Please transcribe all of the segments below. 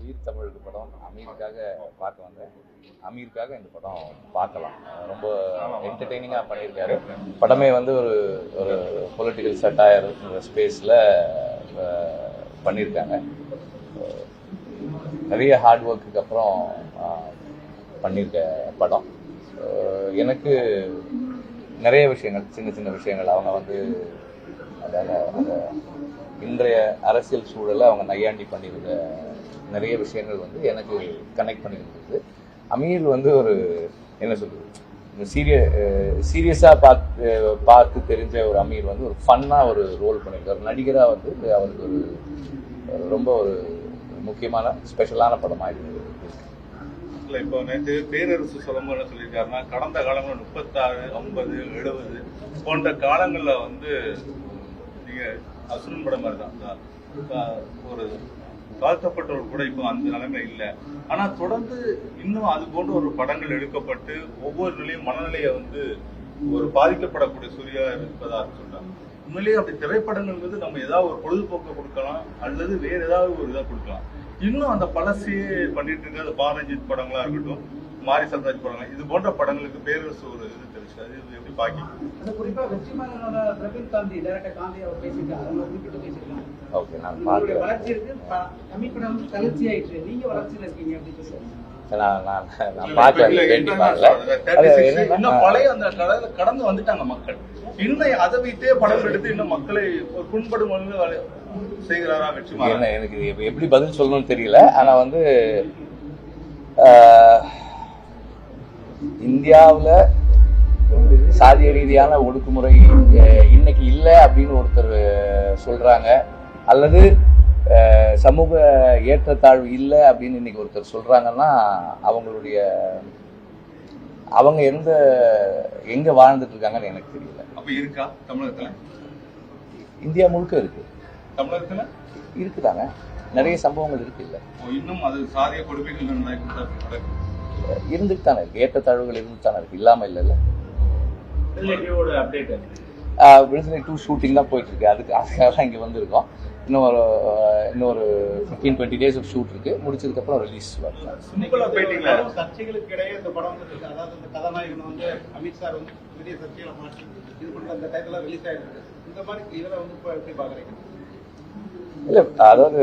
வீர் தமிழுக்கு படம் அமீருக்காக பார்க்க வந்தேன். அமீருக்காக இந்த படம் பார்க்கலாம். ரொம்ப என்டர்டெய்னிங்காக பண்ணியிருக்காரு. படமே வந்து ஒரு பொலிட்டிக்கல் சட்டாயர் ஸ்பேஸில் பண்ணியிருக்காங்க. நிறைய ஹார்ட் ஒர்க்குக்கு அப்புறம் பண்ணியிருக்க படம். எனக்கு நிறைய விஷயங்கள், சின்ன சின்ன விஷயங்கள் அவங்க வந்து அந்த இன்றைய அரசியல் சூழலை அவங்க நையாண்டி பண்ணியிருந்த நிறைய விஷயங்கள் வந்து எனக்கு கனெக்ட் பண்ணியிருந்தது. அமீர் வந்து ஒரு என்ன சொல்றது, சீரியஸாக பார்த்து தெரிஞ்ச ஒரு அமீர் வந்து ஒரு ஃபன்னாக ஒரு ரோல் பண்ணியிருக்காரு. நடிகராக வந்து அவருக்கு ஒரு ரொம்ப ஒரு முக்கியமான ஸ்பெஷலான படமாக இருக்குது. இல்லை, இப்போ நேற்று பேரரசு சொல்லும்போது என்ன சொல்லியிருக்காருன்னா, கடந்த காலங்களில் 36, 50, 70 போன்ற காலங்களில் வந்து நீங்கள் அசுரன் படம் மாதிரி தான் ஒரு தாழ்த்தப்பட்டவர் கூட இப்போ அந்த நிலைமை இல்லை. ஆனால் தொடர்ந்து இன்னும் அது போன்ற ஒரு படங்கள் எடுக்கப்பட்டு ஒவ்வொரு நிலையும் மனநிலையை வந்து ஒரு பாதிக்கப்படக்கூடிய சூழலாக இருப்பதாக சொல்றாங்க. உண்மையிலேயே அப்படி திரைப்படங்கள் வந்து நம்ம ஏதாவது ஒரு பொழுதுபோக்கை கொடுக்கலாம் அல்லது வேற ஏதாவது ஒரு இதாக கொடுக்கலாம். இன்னும் அந்த பழசையே பண்ணிட்டு இருக்க அந்த பாரஞ்சித் படங்களா இருக்கட்டும், மாரி சல்ராஜ் படங்கள், இது போன்ற படங்களுக்கு பேரரசு ஒரு இது தெரிச்சு. அது எப்படி பாக்கி குறிப்பா வெற்றிமாறனோட பிரபீன் காந்தி டைரக்டர் காந்தி அவர் பேசியிருக்காங்க. அவங்க குறிப்பிட்டு பேசியிருக்காங்க. ஓகே, நான் பார்க்கிறேன். வளர்ச்சி இருக்கு, தமிழ் படம் வந்து தளர்ச்சி ஆயிடுச்சு, நீங்க வளர்ச்சியில் இருக்கீங்க அப்படின்னு சொல்லுவாங்க. நான் பார்க்கல, இன்னும் பழைய அந்த கடந்து வந்துட்டாங்க மக்கள். இன்னும் அதை வைத்தே படம் எடுத்து இன்னும் மக்களை ஒரு புண்படும் செய்கிறாரா வெற்றிமாறன்? எனக்கு எப்படி பதில் சொல்லணும்னு தெரியல. ஆனா வந்து இந்தியாவில் சாதிய ரீதியான ஒடுக்குமுறை இன்னைக்கு இல்லை அப்படின்னு ஒருத்தர் சொல்றாங்க, அல்லது சமூக ஏற்றத்தாழ்வு இல்லை அப்படின்னு இன்னைக்கு ஒருத்தர் சொல்றாங்கன்னா அவங்க எங்க வாழ்ந்துட்டு இருக்காங்கன்னு எனக்கு தெரியல. அப்ப இருக்கா தமிழகத்துல? இந்தியா முழுக்க இருக்கு. தமிழகத்துல இருக்குதாங்க, நிறைய சம்பவங்கள் இருக்கு. இல்ல இன்னும் அது சாதிய கொடுமைகள் இருந்துட்டு தானே இருக்கு, ஏற்றத்தாழ்வுகள் இருந்துட்டு தானே இருக்கு, இல்லாம இல்ல. விடுதலை 2 ஷூட்டிங் தான் போயிட்டு இருக்கு. அதுக்காக தான் இங்க வந்திருக்கோம். இன்னொரு 15-20 days ஆஃப் ஷூட் இருக்கு. முடிச்சதுக்கு அப்புறம் ரிலீஸ் வரும். சர்ச்சைகளுக்கு இடையே இந்த படம் வந்து, அதாவது இந்த கதாநாயகன் வந்து அமித் சார் வந்து பெரிய சர்ச்சைகளை மாற்றி இது பண்ண அந்த டைட்டில் ரிலீஸ் ஆயிருக்கு. இந்த மாதிரி இதில் வந்து இப்போ எப்படி பாக்குறீங்க? இல்ல, அதாவது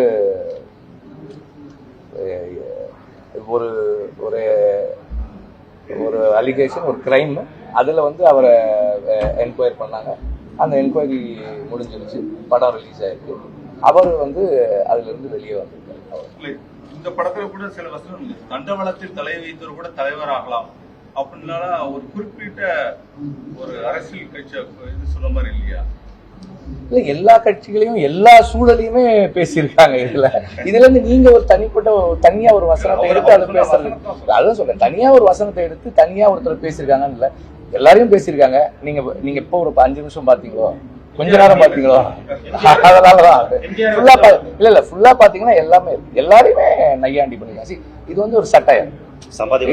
ஒரு ஒரு அலிகேஷன், ஒரு கிரைம், அதுல வந்து அவரை என்கொயரி பண்ணாங்க. அந்த என்கொயரி முடிஞ்சிருச்சு, படம் ரிலீஸ் ஆயிருக்கு. அவர் வந்து அதுல இருந்து வெளியே வந்திருக்காரு. இந்த படத்துல கூட சில வசனம், தண்டவாளத்தில் தலை வைத்தவர் கூட தலைவர் ஆகலாம் அப்படின்னா ஒரு குறிப்பிட்ட ஒரு அரசியல் கட்சி இது சொன்ன மாதிரி இல்லையா? இல்ல, எல்லா கட்சிகளையும் எல்லா சூழலையுமே பேசியிருக்காங்க. இதுல இருந்து நீங்க ஒரு தனியா ஒரு வசனத்தை எடுத்து அதை பேசுறது, அதான் சொல்றேன், தனியா ஒரு வசனத்தை எடுத்து தனியா ஒருத்தர் பேசியிருக்காங்கன்னு இல்ல, எல்லாரையும் பேசியிருக்காங்க. நீங்க இப்போ ஒரு 5 நிமிஷம் பாத்தீங்களோ, கொஞ்ச நேரம் பாத்தீங்களோ, அதனாலதான் ஃபுல்லா பாத்தீங்கன்னா எல்லாரையுமே நையாண்டி பண்ணிருக்காங்க. இது வந்து ஒரு சட்டையர்,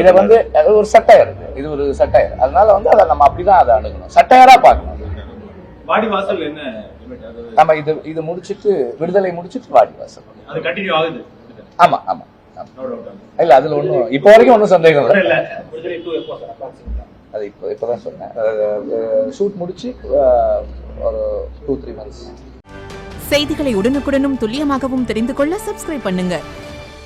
இதை வந்து ஒரு சட்டையர், இது ஒரு சட்டையர். அதனால வந்து அதை நம்ம அப்படிதான் அதை அணுகணும், சட்டையரா பார்க்கணும். வாடிவாசல் என்ன நம்ம இது முடிச்சிட்டு, விடுதலை முடிச்சிட்டு வாடிவாசல் அது கண்டினியூ ஆகுது. ஆமா ஆமா, இல்ல அதுல ஒண்ணும் இப்போ வரைக்கும் ஒன்றும் சந்தேகம் இல்லை. அது இப்பதான் சொன்னேன், ஷூட் முடிச்சு ஒரு 2-3 months. செய்திகளை உடனுக்குடனும் துல்லியமாகவும் தெரிந்து கொள்ள சப்ஸ்கிரைப் பண்ணுங்க.